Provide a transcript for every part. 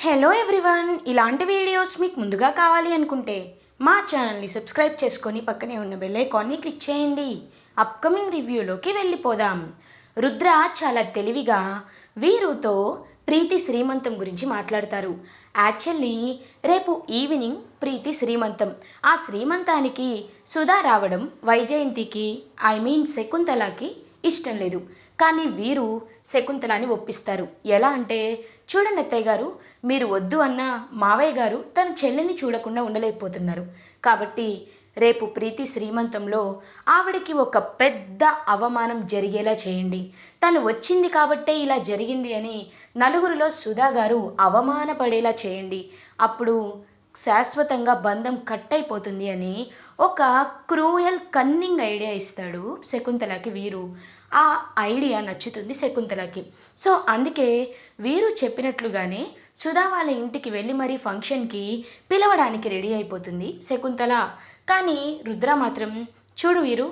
Hello everyone, ఇలాంటి videos మీకు ముందుగా కావాలి అనుకుంటే మా ఛానల్ని సబ్స్క్రైబ్ చేసుకొని పక్కనే ఉన్న బెల్ ఐకాన్ని క్లిక్ చేయండి. అప్కమింగ్ రివ్యూలోకి వెళ్ళిపోదాం. రుద్ర చాలా తెలివిగా వీరుతో ప్రీతి శ్రీమంతం గురించి మాట్లాడతారు. యాక్చువల్లీ రేపు ఈవినింగ్ ప్రీతి శ్రీమంతం. ఆ శ్రీమంతానికి సుధా రావడం వైజయంతికి శకుంతలకి ఇష్టం లేదు. కానీ వీరు శకుంతలని ఒప్పిస్తారు. ఎలా అంటే, చూడండి అత్తయ్య గారు, మీరు వద్దు అన్న మావయ్య గారు తన చెల్లెని చూడకుండా ఉండలేకపోతున్నారు. కాబట్టి రేపు ప్రీతి శ్రీమంతంలో ఆవిడకి ఒక పెద్ద అవమానం జరిగేలా చేయండి. తను వచ్చింది కాబట్టే ఇలా జరిగింది అని నలుగురిలో సుధా గారు అవమానపడేలా చేయండి. అప్పుడు శాశ్వతంగా బంధం కట్ అయిపోతుంది అని ఒక క్రూయల్ కన్నింగ్ ఐడియా ఇస్తాడు శకుంతలకి వీరు. ఆ ఐడియా నచ్చుతుంది శకుంతలకి. సో అందుకే వీరు చెప్పినట్లుగానే సుధా వాళ్ళ ఇంటికి వెళ్ళి మరీ ఫంక్షన్కి పిలవడానికి రెడీ అయిపోతుంది శకుంతల. కానీ రుద్ర మాత్రం, చూడు వీరు,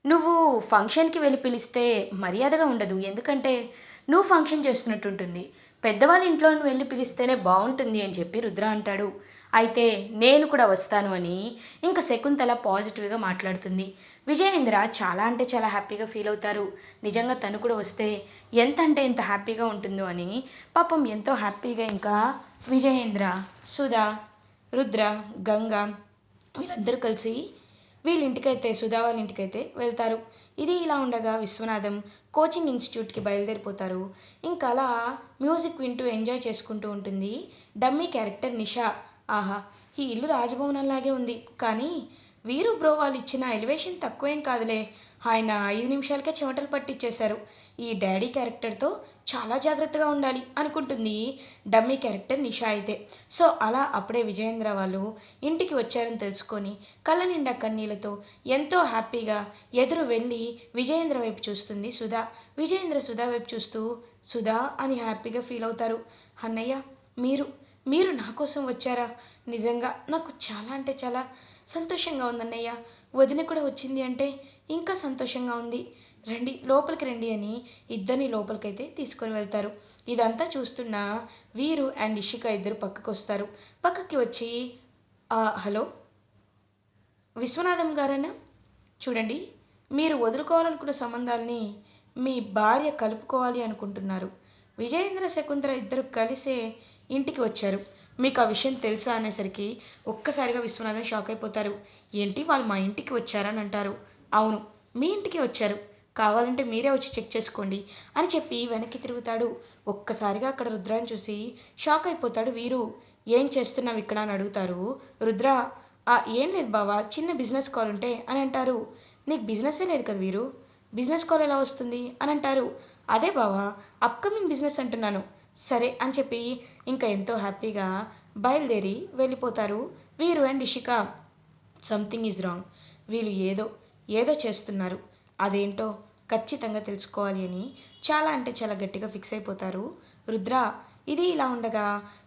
నువ్వు ఫంక్షన్కి వెళ్ళి పిలిస్తే మర్యాదగా ఉండదు. ఎందుకంటే నువ్వు ఫంక్షన్ చేస్తున్నట్టుంటుంది. పెద్దవాళ్ళ ఇంట్లో వెళ్ళి పిలిస్తేనే బాగుంటుంది అని చెప్పి రుద్ర అంటాడు. అయితే నేను కూడా వస్తాను అని ఇంకా శకుంతల పాజిటివ్గా మాట్లాడుతుంది. విజయేంద్ర చాలా అంటే చాలా హ్యాపీగా ఫీల్ అవుతారు. నిజంగా తను కూడా వస్తే ఎంత అంటే ఎంత హ్యాపీగా ఉంటుందో అని. పాపం ఎంతో హ్యాపీగా ఇంకా విజయేంద్ర, సుధా, రుద్ర, గంగ వీళ్ళందరూ కలిసి వీళ్ళింటికైతే సుధా వాళ్ళ ఇంటికైతే వెళ్తారు. ఇది ఇలా ఉండగా విశ్వనాథం కోచింగ్ ఇన్స్టిట్యూట్కి బయలుదేరిపోతారు. ఇంకా అలా మ్యూజిక్ వింటూ ఎంజాయ్ చేసుకుంటూ ఉంటుంది డమ్మీ క్యారెక్టర్ నిషా. ఆహా, ఈ ఇల్లు రాజభవనంలాగే ఉంది. కానీ వీరు బ్రో వాళ్ళు ఇచ్చిన ఎలివేషన్ తక్కువేం కాదులే. ఆయన 5 నిమిషాలకే చెమటలు పట్టించేశారు. ఈ డాడీ క్యారెక్టర్తో చాలా జాగ్రత్తగా ఉండాలి అనుకుంటుంది డమ్మీ క్యారెక్టర్ నిషా అయితే. సో అలా అప్పుడే విజయేంద్ర వాళ్ళు ఇంటికి వచ్చారని తెలుసుకొని కళ్ళ నిండా కన్నీళ్లతో ఎంతో హ్యాపీగా ఎదురు వెళ్ళి విజయేంద్ర వైపు చూస్తుంది సుధా. విజయేంద్ర సుధా వైపు చూస్తూ సుధా అని హ్యాపీగా ఫీల్ అవుతారు. అన్నయ్య, మీరు మీరు నా కోసం వచ్చారా? నిజంగా నాకు చాలా అంటే చాలా సంతోషంగా ఉందన్నయ్య. వదిన కూడా వచ్చింది అంటే ఇంకా సంతోషంగా ఉంది. రండి, లోపలికి రండి అని ఇద్దరిని లోపలికైతే తీసుకొని వెళ్తారు. ఇదంతా చూస్తున్న వీరు అండ్ ఇషిక ఇద్దరు పక్కకు వస్తారు. పక్కకి వచ్చి, హలో విశ్వనాథం గారేనా? చూడండి, మీరు వదులుకోవాలనుకున్న సంబంధాలని మీ భార్య కలుపుకోవాలి అనుకుంటున్నారు. విజయేంద్ర శకుంతల ఇద్దరు కలిసే ఇంటికి వచ్చారు. మీకు ఆ విషయం తెలుసా అనేసరికి ఒక్కసారిగా విశ్వనాథం షాక్ అయిపోతారు. ఏంటి, వాళ్ళు మా ఇంటికి వచ్చారని అంటారు. అవును, మీ ఇంటికి వచ్చారు. కావాలంటే మీరే వచ్చి చెక్ చేసుకోండి అని చెప్పి వెనక్కి తిరుగుతాడు. ఒక్కసారిగా అక్కడ రుద్రాన్ని చూసి షాక్ అయిపోతాడు వీరు. ఏం చేస్తున్నావు ఇక్కడ అని అడుగుతారు. రుద్ర, ఏం లేదు బావా, చిన్న బిజినెస్ కాల్ ఉంటే అని అంటారు. నీకు బిజినెస్సే లేదు కదా వీరు, బిజినెస్ కాల్ ఎలా వస్తుంది అని అంటారు. అదే బావా, అప్కమింగ్ బిజినెస్ అంటున్నాను. సరే అని చెప్పి ఇంకా ఎంతో హ్యాపీగా బయలుదేరి వెళ్ళిపోతారు వీరు and Ishika. Something is wrong. వీళ్ళు ఏదో ఏదో చేస్తున్నారు. అదేంటో ఖచ్చితంగా తెలుసుకోవాలి అని చాలా అంటే చాలా గట్టిగా ఫిక్స్ అయిపోతారు రుద్ర. ఇది ఇలా ఉండగా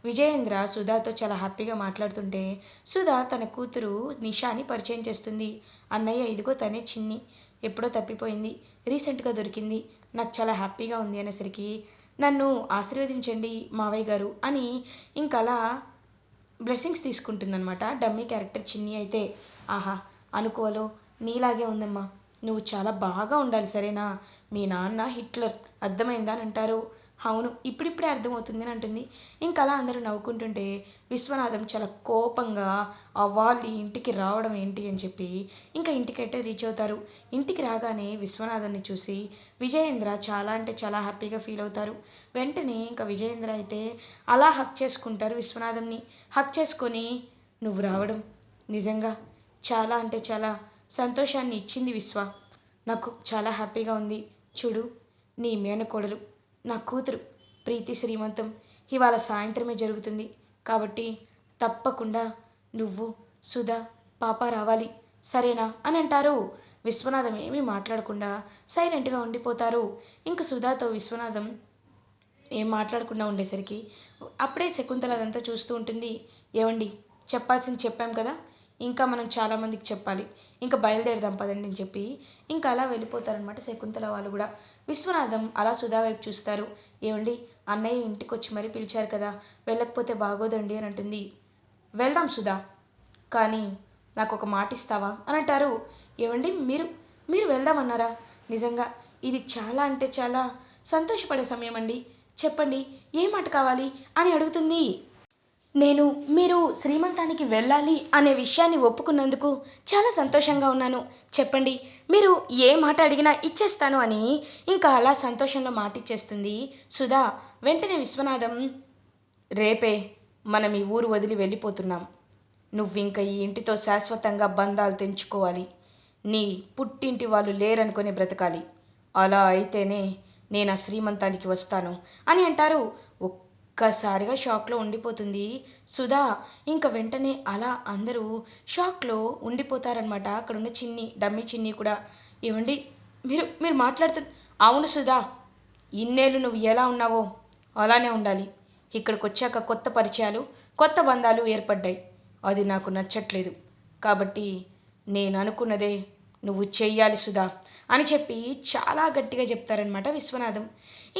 విజయేంద్ర సుధాతో చాలా హ్యాపీగా మాట్లాడుతుంటే సుధా తన కూతురు నిషాని పరిచయం చేస్తుంది. అన్నయ్య, ఇదిగో తనే చిన్ని, ఎప్పుడో తప్పిపోయింది, రీసెంట్గా దొరికింది, నాకు చాలా హ్యాపీగా ఉంది అనేసరికి నన్ను ఆశీర్వదించండి మావయ్య గారు అని ఇంకలా బ్లెస్సింగ్స్ తీసుకుంటుందన్నమాట డమ్మీ క్యారెక్టర్ చిన్ని అయితే. ఆహా, అనుకోలో నీలాగే ఉందమ్మా, నువ్వు చాలా బాగా ఉండాలి సరేనా? మీ నాన్న హిట్లర్, అర్థమైందా అని అంటారు. అవును, ఇప్పుడిప్పుడే అర్థమవుతుంది అని అంటుంది. ఇంకా అలా అందరూ నవ్వుకుంటుంటే విశ్వనాథం చాలా కోపంగా వాళ్ళ ఇంటికి రావడం ఏంటి అని చెప్పి ఇంకా ఇంటికైతే రీచ్ అవుతారు. ఇంటికి రాగానే విశ్వనాథంని చూసి విజయేంద్ర చాలా అంటే చాలా హ్యాపీగా ఫీల్ అవుతారు. వెంటనే ఇంకా విజయేంద్ర అయితే అలా హక్ చేసుకుంటారు విశ్వనాథంని. హక్ చేసుకొని, నువ్వు రావడం నిజంగా చాలా అంటే చాలా సంతోషాన్ని ఇచ్చింది విశ్వ, నాకు చాలా హ్యాపీగా ఉంది. చూడు, నీ మేనకోడలు, నా కూతురు ప్రీతి శ్రీమంతం ఇవాళ సాయంత్రమే జరుగుతుంది. కాబట్టి తప్పకుండా నువ్వు, సుధా, పాప రావాలి, సరేనా అని అంటారు. విశ్వనాథం ఏమీ మాట్లాడకుండా సైలెంట్గా ఉండిపోతారు. ఇంక సుధాతో విశ్వనాథం ఏం మాట్లాడకుండా ఉండేసరికి అప్పుడే శకుంతల అదంతా చూస్తూ ఉంటుంది. ఏవండి, చెప్పాల్సింది చెప్పాం కదా, ఇంకా మనం చాలామందికి చెప్పాలి, ఇంకా బయలుదేరదాం పదండి అని చెప్పి ఇంకా అలా వెళ్ళిపోతారనమాట శకుంతల వాళ్ళు కూడా. విశ్వనాథం అలా సుధా వైపు చూస్తారు. ఏమండి, అన్నయ్య ఇంటికి వచ్చి మరీ పిలిచారు కదా, వెళ్ళకపోతే బాగోదండి అని అంటుంది. వెళ్దాం సుధా, కానీ నాకు ఒక మాట ఇస్తావా అని అంటారు. ఏమండి, మీరు మీరు వెళ్దామన్నారా? నిజంగా ఇది చాలా అంటే చాలా సంతోషపడే సమయం అండి. చెప్పండి, ఏ మాట కావాలి అని అడుగుతుంది. మీరు శ్రీమంతానికి వెళ్ళాలి అనే విషయాన్ని ఒప్పుకున్నందుకు చాలా సంతోషంగా ఉన్నాను. చెప్పండి, మీరు ఏ మాట అడిగినా ఇచ్చేస్తాను అని ఇంకా అలా సంతోషంలో మాట ఇచ్చేస్తుంది సుధా. వెంటనే విశ్వనాథం, రేపే మనం ఈ ఊరు వదిలి వెళ్ళిపోతున్నాం. నువ్వింక ఈ ఇంటితో శాశ్వతంగా బంధాలు తెంచుకోవాలి. నీ పుట్టింటి వాళ్ళు లేరనుకునే బ్రతకాలి. అలా అయితేనే నేను ఆ శ్రీమంతానికి వస్తాను అని అంటారు. ఒక్కసారిగా షాక్లో ఉండిపోతుంది సుధా. ఇంకా వెంటనే అలా అందరూ షాక్లో ఉండిపోతారనమాట. అక్కడున్న చిన్ని, డమ్మి చిన్ని కూడా. ఏమండి, మీరు మీరు మాట్లాడుతు అవును సుధా, ఇన్నేళ్ళు నువ్వు ఎలా ఉన్నావో అలానే ఉండాలి. ఇక్కడికి వచ్చాక కొత్త పరిచయాలు, కొత్త బంధాలు ఏర్పడ్డాయి. అది నాకు నచ్చట్లేదు. కాబట్టి నేను అనుకున్నదే నువ్వు చెయ్యాలి సుధా అని చెప్పి చాలా గట్టిగా చెప్తారనమాట విశ్వనాథం.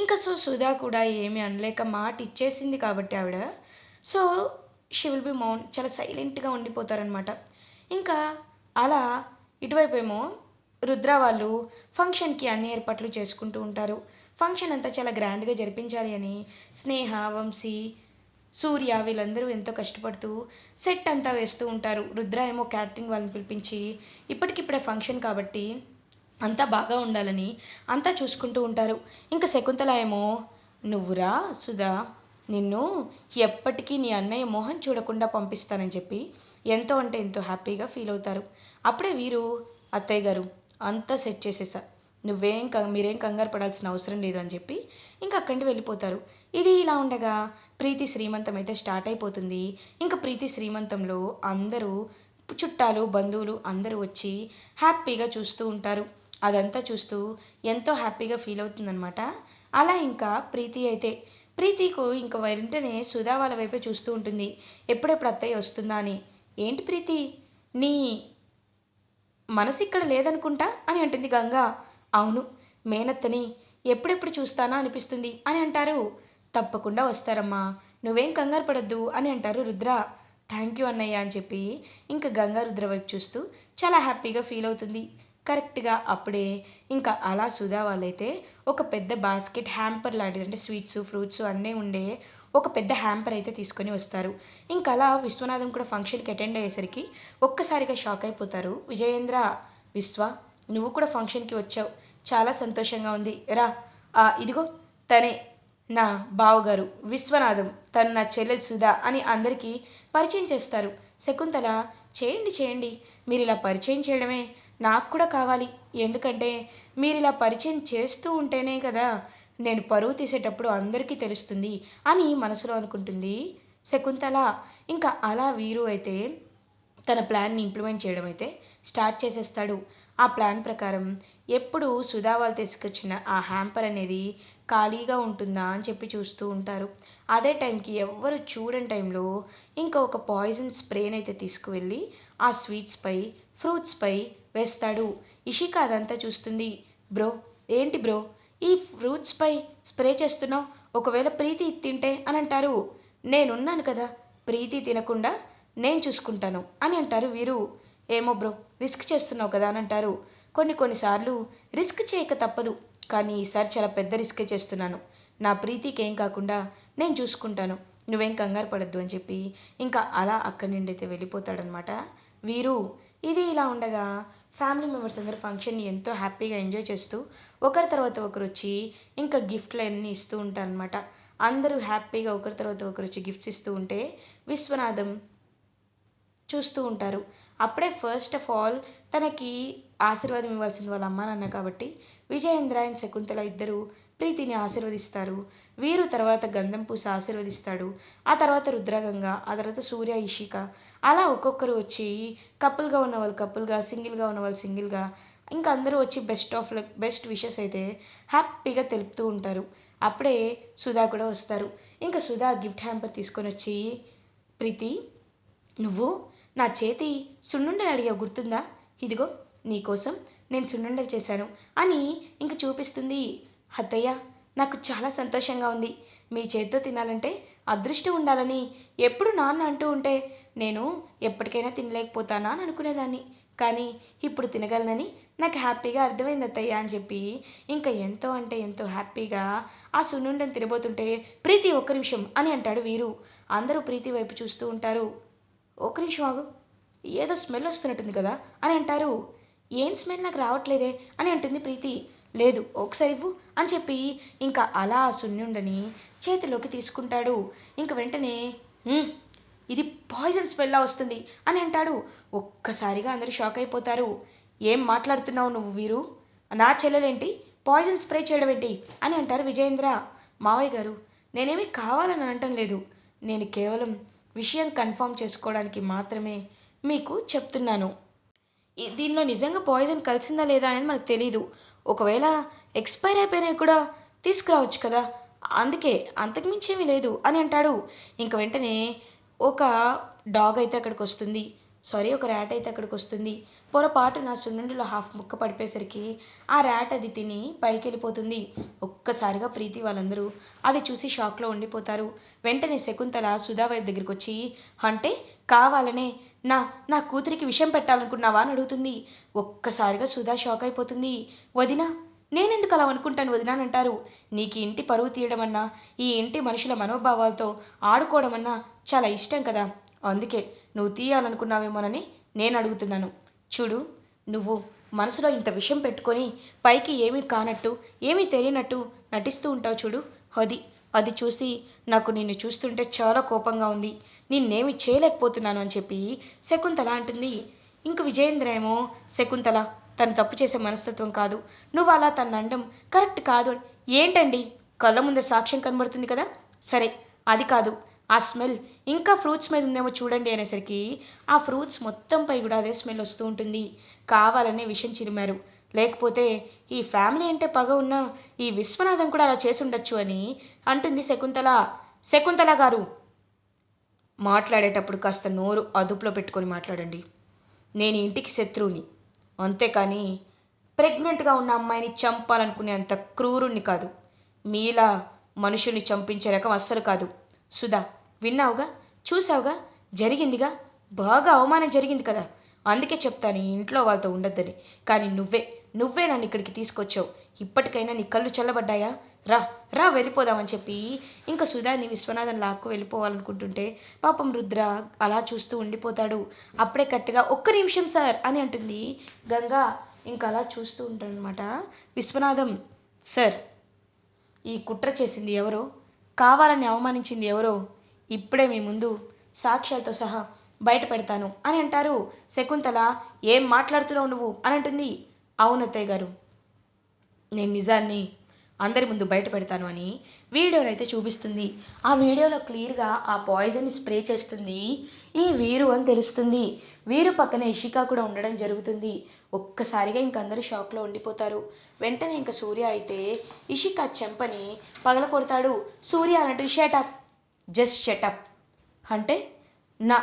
ఇంకా సుధా కూడా ఏమీ అనలేక మాట ఇచ్చేసింది కాబట్టి ఆవిడ, సో షీ విల్ బి మౌన్, చాలా సైలెంట్గా ఉండిపోతారనమాట. ఇంకా అలా ఇటువైపు ఏమో రుద్ర వాళ్ళు ఫంక్షన్కి అన్ని ఏర్పాట్లు చేసుకుంటూ ఉంటారు. ఫంక్షన్ అంతా చాలా గ్రాండ్గా జరిపించాలి అని స్నేహ, వంశీ, సూర్య వీళ్ళందరూ ఎంతో కష్టపడుతూ సెట్ అంతా వేస్తూ ఉంటారు. రుద్ర ఏమో క్యాటరింగ్ వాళ్ళని పిలిపించి ఇప్పటికిప్పుడే ఫంక్షన్ కాబట్టి అంతా బాగా ఉండాలని అంతా చూసుకుంటూ ఉంటారు. ఇంకా శకుంతల ఏమో, నువ్వురా సుధా, నిన్ను ఎప్పటికీ నీ అన్నయ్య మోహన్ చూడకుండా పంపిస్తానని చెప్పి ఎంతో అంటే ఎంతో హ్యాపీగా ఫీల్ అవుతారు. అప్పుడే వీరు, అత్తయ్య గారు అంతా సెట్ చేసేసా, మీరేం కంగారు పడాల్సిన అవసరం లేదు అని చెప్పి ఇంకా అక్కడి వెళ్ళిపోతారు. ఇది ఇలా ఉండగా ప్రీతి శ్రీమంతం అయితే స్టార్ట్ అయిపోతుంది. ఇంకా ప్రీతి శ్రీమంతంలో అందరూ చుట్టాలు, బంధువులు అందరూ వచ్చి హ్యాపీగా చూస్తూ ఉంటారు. అదంతా చూస్తూ ఎంతో హ్యాపీగా ఫీల్ అవుతుందనమాట. అలా ఇంకా ప్రీతికు ఇంకా వెంటనే సుధా వాళ్ళ వైపే చూస్తూ ఉంటుంది, ఎప్పుడెప్పుడు అత్తయ్య వస్తుందా అని. ఏంటి ప్రీతి, నీ మనసు ఇక్కడ లేదనుకుంటా అని అంటుంది గంగా. అవును, మేనత్తని ఎప్పుడెప్పుడు చూస్తానా అనిపిస్తుంది అని అంటారు. తప్పకుండా వస్తారమ్మా, నువ్వేం కంగారు పడద్దు అని అంటారు రుద్ర. థ్యాంక్ యూ అన్నయ్య అని చెప్పి ఇంకా గంగా రుద్ర వైపు చూస్తూ చాలా హ్యాపీగా ఫీల్ అవుతుంది. కరెక్ట్గా అప్పుడే ఇంకా అలా సుధా వాళ్ళైతే ఒక పెద్ద బాస్కెట్ హ్యాంపర్ లాంటిది, అంటే స్వీట్స్, ఫ్రూట్స్ అన్నీ ఉండే ఒక పెద్ద హ్యాంపర్ అయితే తీసుకొని వస్తారు. ఇంకా అలా విశ్వనాథం కూడా ఫంక్షన్కి అటెండ్ అయ్యేసరికి ఒక్కసారిగా షాక్ అయిపోతారు. విజయేంద్ర, విశ్వ నువ్వు కూడా ఫంక్షన్కి వచ్చావు, చాలా సంతోషంగా ఉంది రా. ఇదిగో తనే నా బావగారు విశ్వనాథం, తను నా చెల్లెలు సుధా అని అందరికీ పరిచయం చేస్తారు. శకుంతల, చేయండి చేయండి, మీరు ఇలా పరిచయం చేయడమే నాకు కూడా కావాలి. ఎందుకంటే మీరు ఇలా పరిచయం చేస్తూ ఉంటేనే కదా నేను పరువు తీసేటప్పుడు అందరికీ తెలుస్తుంది అని మనసులో అనుకుంటుంది శకుంతల. ఇంకా అలా వీరు అయితే తన ప్లాన్ని ఇంప్లిమెంట్ చేయడం అయితే స్టార్ట్ చేసేస్తాడు. ఆ ప్లాన్ ప్రకారం ఎప్పుడు సుధా వాళ్ళు తీసుకొచ్చిన ఆ హ్యాంపర్ అనేది ఖాళీగా ఉంటుందా అని చెప్పి చూస్తూ ఉంటారు. అదే టైంకి ఎవ్వరు చూడని టైంలో ఇంకా ఒక పాయిజన్ స్ప్రేని అయితే తీసుకువెళ్ళి ఆ స్వీట్స్పై, ఫ్రూట్స్పై వేస్తాడు. ఇషిక అదంతా చూస్తుంది. బ్రో, ఏంటి బ్రో ఈ ఫ్రూట్స్పై స్ప్రే చేస్తున్నావు, ఒకవేళ ప్రీతి తింటే అని అంటారు. నేనున్నాను కదా, ప్రీతి తినకుండా నేను చూసుకుంటాను అని అంటారు వీరు. ఏమో బ్రో, రిస్క్ చేస్తున్నావు కదా అని అంటారు. కొన్నిసార్లు రిస్క్ చేయక తప్పదు, కానీ ఈసారి చాలా పెద్ద రిస్కే చేస్తున్నాను. నా ప్రీతికి ఏం కాకుండా నేను చూసుకుంటాను, నువ్వేం కంగారు పడద్దు అని చెప్పి ఇంకా అలా అక్కడి నుండి అయితే వెళ్ళిపోతాడనమాట వీరు. ఇది ఇలా ఉండగా ఫ్యామిలీ మెంబర్స్ అందరూ ఫంక్షన్ని ఎంతో హ్యాపీగా ఎంజాయ్ చేస్తూ ఒకరి తర్వాత ఒకరు వచ్చి ఇంకా గిఫ్ట్లు అన్నీ ఇస్తూ ఉంటారనమాట. అందరూ హ్యాపీగా ఒకరి తర్వాత ఒకరు వచ్చి గిఫ్ట్స్ ఇస్తూ ఉంటే విశ్వనాథం చూస్తూ ఉంటారు. అప్పుడే ఫస్ట్ ఆఫ్ ఆల్ తనకి ఆశీర్వాదం ఇవ్వాల్సింది వాళ్ళ అమ్మా నాన్న కాబట్టి విజయేంద్ర అండ్ శకుంతల ఇద్దరు ప్రీతిని ఆశీర్వదిస్తారు. వీరు తర్వాత గంధం పూస ఆశీర్వదిస్తాడు. ఆ తర్వాత రుద్రగంగ, ఆ తర్వాత సూర్య, ఇషిక అలా ఒక్కొక్కరు వచ్చి కపుల్గా ఉన్న వాళ్ళు కపుల్గా, సింగిల్గా ఉన్న వాళ్ళు సింగిల్గా, ఇంకా అందరూ వచ్చి బెస్ట్ విషెస్ అయితే హ్యాపీగా తెలుపుతూ ఉంటారు. అప్పుడే సుధా కూడా వస్తారు. ఇంకా సుధా గిఫ్ట్ హ్యాంపర్ తీసుకొని వచ్చి, ప్రీతి నువ్వు నా చేతి సున్నుండలు అడిగావు గుర్తుందా, ఇదిగో నీకోసం నేను సున్నుండలు చేశాను అని ఇంక చూపిస్తుంది. అత్తయ్య, నాకు చాలా సంతోషంగా ఉంది, మీ చేత్తో తినాలంటే అదృష్టం ఉండాలని ఎప్పుడు నాన్న అంటూ ఉంటే నేను ఎప్పటికైనా తినలేకపోతానా అని అనుకునేదాన్ని. కానీ ఇప్పుడు తినగలనని నాకు హ్యాపీగా అర్థమైంది అత్తయ్య అని చెప్పి ఇంకా ఎంతో అంటే ఎంతో హ్యాపీగా ఆ సున్నుండని తినబోతుంటే ప్రీతి ఒక్క నిమిషం అని అంటాడు వీరు. అందరూ ప్రీతి వైపు చూస్తూ ఉంటారు. ఒక్క నిమిషం ఆగు, ఏదో స్మెల్ వస్తున్నట్టుంది కదా అని అంటారు. ఏం స్మెల్ నాకు రావట్లేదే అని అంటుంది ప్రీతి. లేదు ఒకసారి ఇవ్వు అని చెప్పి ఇంకా అలా ఆ సున్నుండని చేతిలోకి తీసుకుంటాడు. ఇంక వెంటనే ఇది పాయిజన్ స్మెల్లా వస్తుంది అని అంటాడు. ఒక్కసారిగా అందరూ షాక్ అయిపోతారు. ఏం మాట్లాడుతున్నావు నువ్వు వీరు? నా చెల్లెలేంటి పాయిజన్ స్ప్రే చేయడం ఏంటి అని అంటారు విజయేంద్ర. మావయ్య గారు, నేనేమి కావాలని అనటం లేదు, నేను కేవలం విషయం కన్ఫర్మ్ చేసుకోవడానికి మాత్రమే మీకు చెప్తున్నాను. దీనిలో నిజంగా పాయిజన్ కలిసిందా లేదా అనేది మనకు తెలీదు. ఒకవేళ ఎక్స్పైర్ అయిపోయినవి కూడా తీసుకురావచ్చు కదా, అందుకే, అంతకుమించి ఏమీ లేదు అని అంటాడు. ఇంక వెంటనే ఒక డాగ్ అయితే అక్కడికి వస్తుంది, సారీ ఒక ర్యాట్ అయితే అక్కడికి వస్తుంది. పొరపాటు నా సున్నుండిలో హాఫ్ ముక్క పడిపోయేసరికి ఆ ర్యాట్ అది తిని పైకి వెళ్ళిపోతుంది. ఒక్కసారిగా ప్రీతి వాళ్ళందరూ అది చూసి షాక్లో ఉండిపోతారు. వెంటనే శకుంతల సుధా వైపు దగ్గరికి వచ్చి, అంటే కావాలనే నా నా కూతురికి విషం పెట్టాలనుకున్నావా అని అడుగుతుంది. ఒక్కసారిగా సుధా షాక్ అయిపోతుంది. వదినా, నేనెందుకు అలా అనుకుంటాను వదినా అని అంటారు. నీకు ఈ ఇంటి పరువు తీయడం అన్నా, ఈ ఇంటి మనుషుల మనోభావాలతో ఆడుకోవడం అన్నా చాలా ఇష్టం కదా, అందుకే నువ్వు తీయాలనుకున్నావేమోనని నేను అడుగుతున్నాను. చూడు, నువ్వు మనసులో ఇంత విషం పెట్టుకొని పైకి ఏమీ కానట్టు ఏమీ తెలియనట్టు నటిస్తూ ఉంటావు చూడు, అది అది చూసి నాకు నిన్ను చూస్తుంటే చాలా కోపంగా ఉంది, నిన్నేమి చేయలేకపోతున్నాను అని చెప్పి శకుంతల అంటుంది. ఇంక విజయేంద్ర ఏమో, శకుంతల తను తప్పు చేసే మనస్తత్వం కాదు, నువ్వు అలా తను అనడం కరెక్ట్ కాదు. ఏంటండి, కళ్ళ ముందే సాక్ష్యం కనబడుతుంది కదా, సరే అది కాదు, ఆ స్మెల్ ఇంకా ఫ్రూట్స్ మీద ఉందేమో చూడండి అనేసరికి ఆ ఫ్రూట్స్ మొత్తంపై కూడా అదే స్మెల్ వస్తూ ఉంటుంది. కావాలనే విషం చిరిమారు, లేకపోతే ఈ ఫ్యామిలీ అంటే పగ ఉన్న ఈ విశ్వనాథం కూడా అలా చేసి ఉండొచ్చు అని అంటుంది శకుంతల. శకుంతల గారు, మాట్లాడేటప్పుడు కాస్త నోరు అదుపులో పెట్టుకొని మాట్లాడండి. నేను ఇంటికి శత్రువుని, అంతేకాని ప్రెగ్నెంట్గా ఉన్న అమ్మాయిని చంపాలనుకునే అంత క్రూరుణ్ణి కాదు. మీలా మనుషుల్ని చంపించే రకం అస్సలు కాదు. సుధా, విన్నావుగా, చూసావుగా, జరిగిందిగా, బాగా అవమానం జరిగింది కదా, అందుకే చెప్తాను ఈ ఇంట్లో వాళ్ళతో ఉండొద్దని. కానీ నువ్వే నన్ను ఇక్కడికి తీసుకొచ్చావు. ఇప్పటికైనా నీ కళ్ళు చల్లబడ్డాయా? రా రా వెళ్ళిపోదామని చెప్పి ఇంకా సుధాని విశ్వనాథన్ లాక్కు వెళ్ళిపోవాలనుకుంటుంటే పాపం రుద్ర అలా చూస్తూ ఉండిపోతాడు. అప్పుడే కరెక్ట్గా ఒక్క నిమిషం సార్ అని అంటుంది గంగా. ఇంకా అలా చూస్తూ ఉంటాడనమాట విశ్వనాథం. సార్, ఈ కుట్ర చేసింది ఎవరో, కావాలని అవమానించింది ఎవరో ఇప్పుడే మీ ముందు సాక్ష్యాలతో సహా బయట పెడతాను అని అంటారు. శకుంతల, ఏం మాట్లాడుతున్నావు నువ్వు అని అంటుంది. అవునత్తయ్య గారు, నేను నిజాన్ని అందరి ముందు బయట పెడతాను అని వీడియోలో అయితే చూపిస్తుంది. ఆ వీడియోలో క్లియర్గా ఆ పాయిజన్ని స్ప్రే చేస్తుంది ఈ వీరు అని తెలుస్తుంది. వీరు పక్కన ఇషిక కూడా ఉండడం జరుగుతుంది. ఒక్కసారిగా ఇంక అందరూ షాక్లో ఉండిపోతారు. వెంటనే ఇంకా సూర్య అయితే ఇషిక చెంపని పగల కొడతాడు. సూర్య అన్నట్టు షటప్, జస్ట్ షటప్, అంటే నా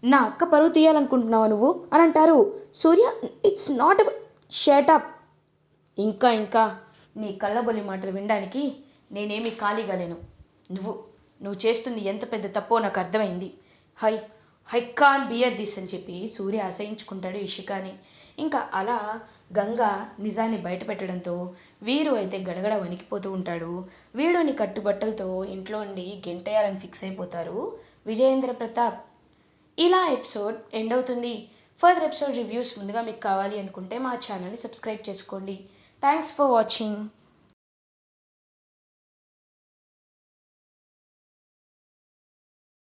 నా అక్క పరువు తీయాలనుకుంటున్నావా నువ్వు అని అంటారు. సూర్య, ఇట్స్ నాట్ షటప్, ఇంకా ఇంకా నీ కళ్ళబొల్లి మాటలు వినడానికి నేనేమీ ఖాళీగా లేను. నువ్వు చేస్తుంది ఎంత పెద్ద తప్పో నాకు అర్థమైంది. ఐ కాన్ బియర్ దిస్ అని చెప్పి సూర్య అసహించుకుంటాడు ఇషికాని. ఇంకా అలా గంగా నిజాన్ని బయట పెట్టడంతో వీరు అయితే గడగడ వణికిపోతూ ఉంటాడు. వీడుని కట్టుబట్టలతో ఇంట్లో ఉండి గెంటేయాలని ఫిక్స్ అయిపోతారు విజయేంద్ర ప్రతాప్. ఇలా ఎపిసోడ్ ఎండ్ అవుతుంది. ఫర్దర్ ఎపిసోడ్ రివ్యూస్ ముందుగా మీకు కావాలి అనుకుంటే మా ఛానల్ని సబ్స్క్రైబ్ చేసుకోండి. Thanks for watching.